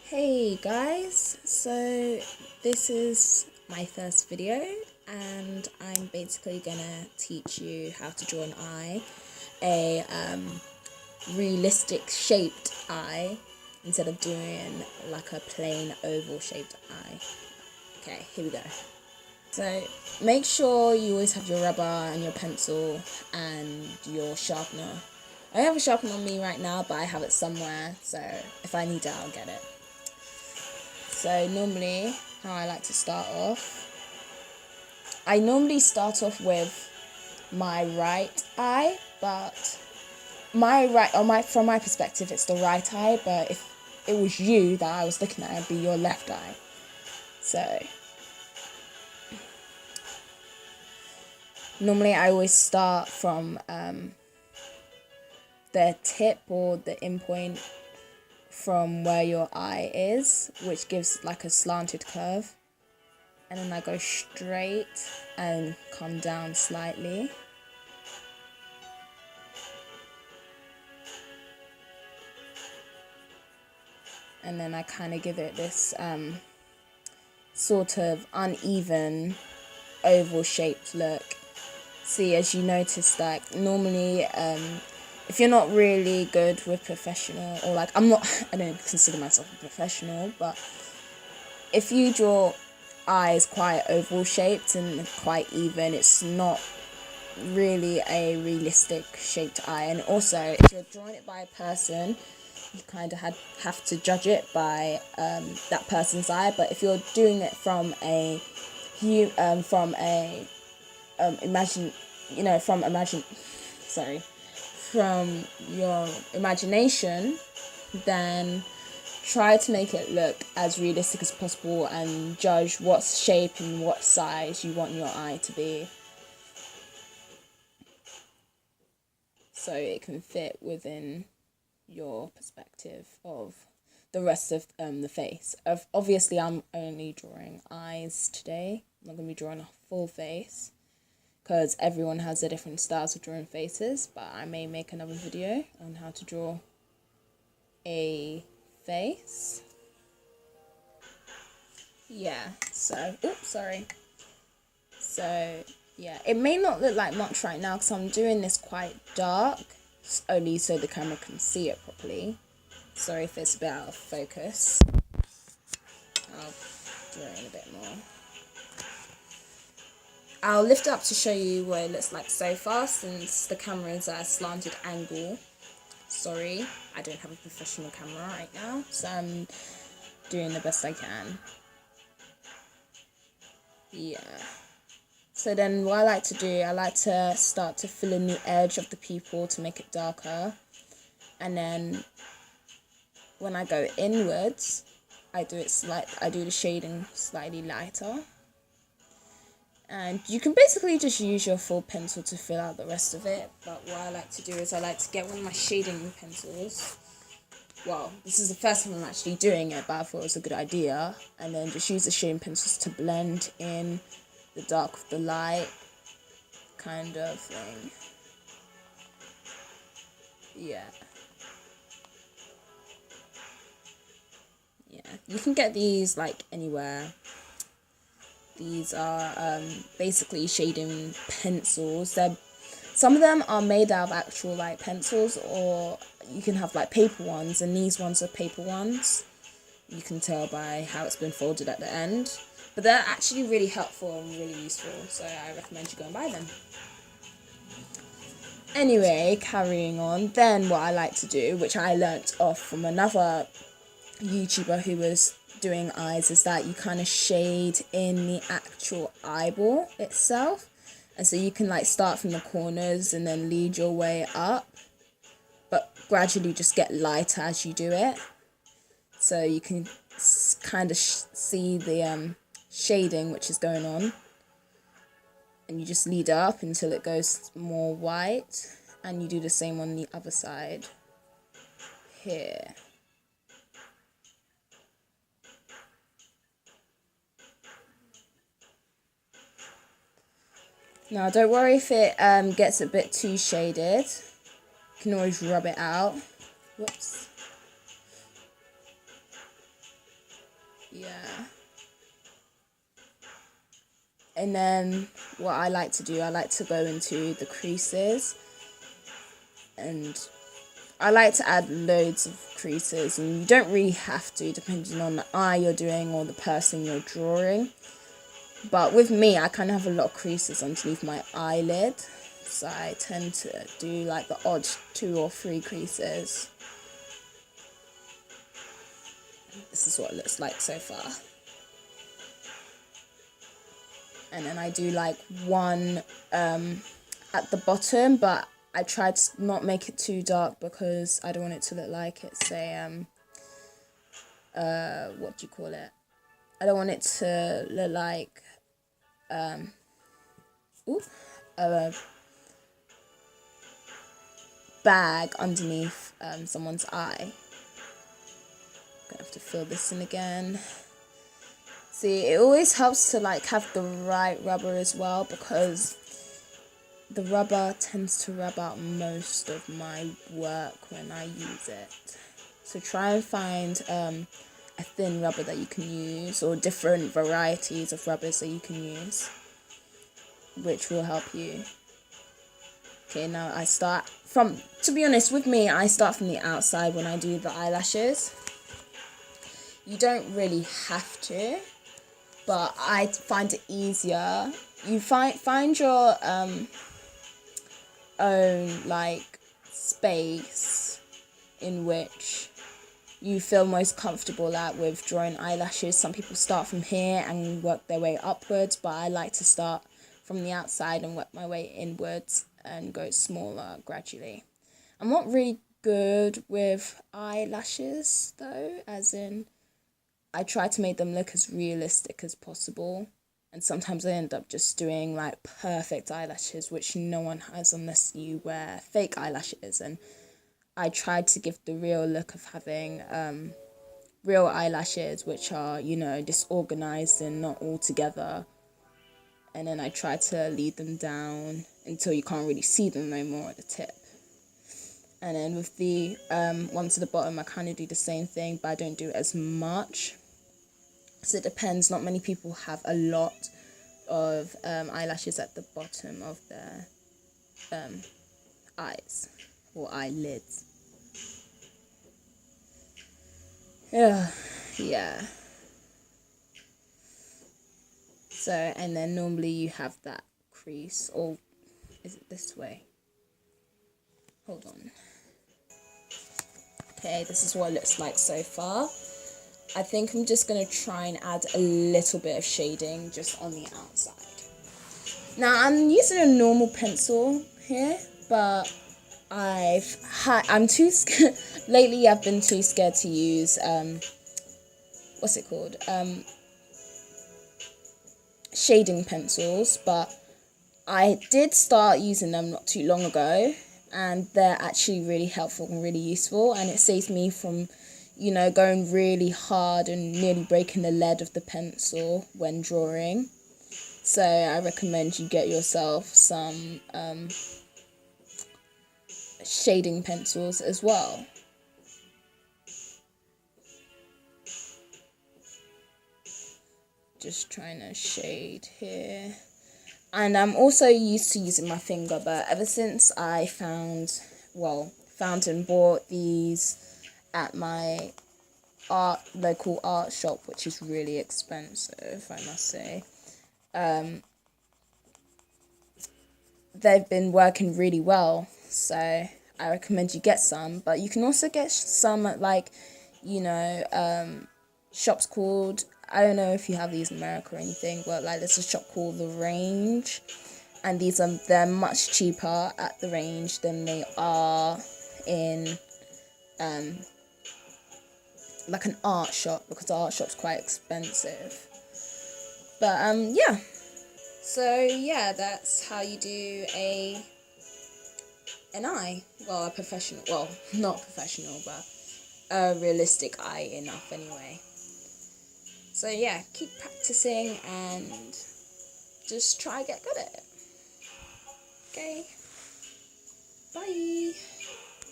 Hey guys, so this is my first video and I'm basically gonna teach you how to draw an eye, a realistic shaped eye instead of doing like a plain oval shaped eye. Okay, here we go. So make sure you always have your rubber and your pencil and your sharpener. I don't have a sharpener on me right now, but I have it somewhere, so if I need it, I'll get it. So normally, how I like to start off, I normally start off with my right eye, but from my perspective, it's the right eye, but if it was you that I was looking at, it'd be your left eye. So normally I always start from the tip or the end point from where your eye is, which gives like a slanted curve. And then I go straight and come down slightly. And then I kind of give it this sort of uneven oval shaped look. See, as you notice, like normally if you're not really good with professional, or like I don't consider myself a professional, but if you draw eyes quite oval shaped and quite even, it's not really a realistic shaped eye. And also, if you're drawing it by a person, you kind of have to judge it by that person's eye. But if you're doing it from from your imagination, then try to make it look as realistic as possible and judge what shape and what size you want your eye to be, so it can fit within your perspective of the rest of the face. Obviously, I'm only drawing eyes today. I'm not going to be drawing a full face because everyone has their different styles of drawing faces, but I may make another video on how to draw a face. Yeah, so, yeah, it may not look like much right now because I'm doing this quite dark, only so the camera can see it properly. Sorry if it's a bit out of focus. I'll draw it in a bit more. I'll lift it up to show you what it looks like so far, since the camera is at a slanted angle. Sorry, I don't have a professional camera right now, so I'm doing the best I can. Yeah. So then what I like to start to fill in the edge of the pupil to make it darker. And then when I go inwards, I do the shading slightly lighter. And you can basically just use your full pencil to fill out the rest of it. But what I like to do is I like to get one of my shading pencils. Well, this is the first time I'm actually doing it, but I thought it was a good idea. And then just use the shading pencils to blend in the dark with the light kind of thing. Yeah. Yeah, you can get these like anywhere. These are basically shading pencils. Some of them are made out of actual like pencils, or you can have like paper ones, and these ones are paper ones. You can tell by how it's been folded at the end. But they're actually really helpful and really useful, so I recommend you go and buy them. Anyway, carrying on, then what I like to do, which I learnt off from another YouTuber who was doing eyes, is that you kind of shade in the actual eyeball itself. And so you can like start from the corners and then lead your way up, but gradually just get lighter as you do it. So you can kind of see the shading which is going on. And you just lead up until it goes more white. And you do the same on the other side here. Now, don't worry if it gets a bit too shaded. You can always rub it out. Whoops. Yeah. And then what I like to do, I like to go into the creases, and I like to add loads of creases, and you don't really have to, depending on the eye you're doing or the person you're drawing. But with me, I kind of have a lot of creases underneath my eyelid, so I tend to do like the odd 2 or 3 creases. This is what it looks like so far. And then I do like one at the bottom, but I tried to not make it too dark because I don't want it to look like it's a what do you call it? I don't want it to look like a bag underneath someone's eye. I'm gonna have to fill this in again. See, it always helps to like have the right rubber as well, because the rubber tends to rub out most of my work when I use it. So try and find a thin rubber that you can use, or different varieties of rubbers that you can use, which will help you. Okay, now I start from, to be honest with me, I start from the outside when I do the eyelashes. You don't really have to, but I find it easier. You find your own like space in which you feel most comfortable at with drawing eyelashes. Some people start from here and work their way upwards, but I like to start from the outside and work my way inwards and go smaller gradually. I'm not really good with eyelashes though, as in I try to make them look as realistic as possible, and sometimes I end up just doing like perfect eyelashes, which no one has unless you wear fake eyelashes. And I tried to give the real look of having real eyelashes, which are, you know, disorganized and not all together. And then I try to lead them down until you can't really see them no more at the tip. And then with the ones at the bottom, I kind of do the same thing, but I don't do it as much. So it depends. Not many people have a lot of eyelashes at the bottom of their eyes or eyelids. Yeah. So, and then normally you have that crease, or is it this way? Hold on. Okay, this is what it looks like so far. I think I'm just going to try and add a little bit of shading just on the outside. Now, I'm using a normal pencil here, but I'm too scared. Lately, I've been too scared to use, what's it called? Shading pencils, but I did start using them not too long ago, and they're actually really helpful and really useful, and it saves me from, you know, going really hard and nearly breaking the lead of the pencil when drawing. So I recommend you get yourself some shading pencils as well. Just trying to shade here. And I'm also used to using my finger, but ever since I found and bought these at my local art shop, which is really expensive, I must say, they've been working really well. So I recommend you get some, but you can also get some at, like, you know, shops called, I don't know if you have these in America or anything, but like there's a shop called The Range, and they're much cheaper at The Range than they are in like an art shop, because the art shop's quite expensive. But yeah. So yeah, that's how you do an eye. Well, a professional, well, not professional, but a realistic eye enough anyway. So yeah, keep practicing and just try to get good at it. Okay, bye.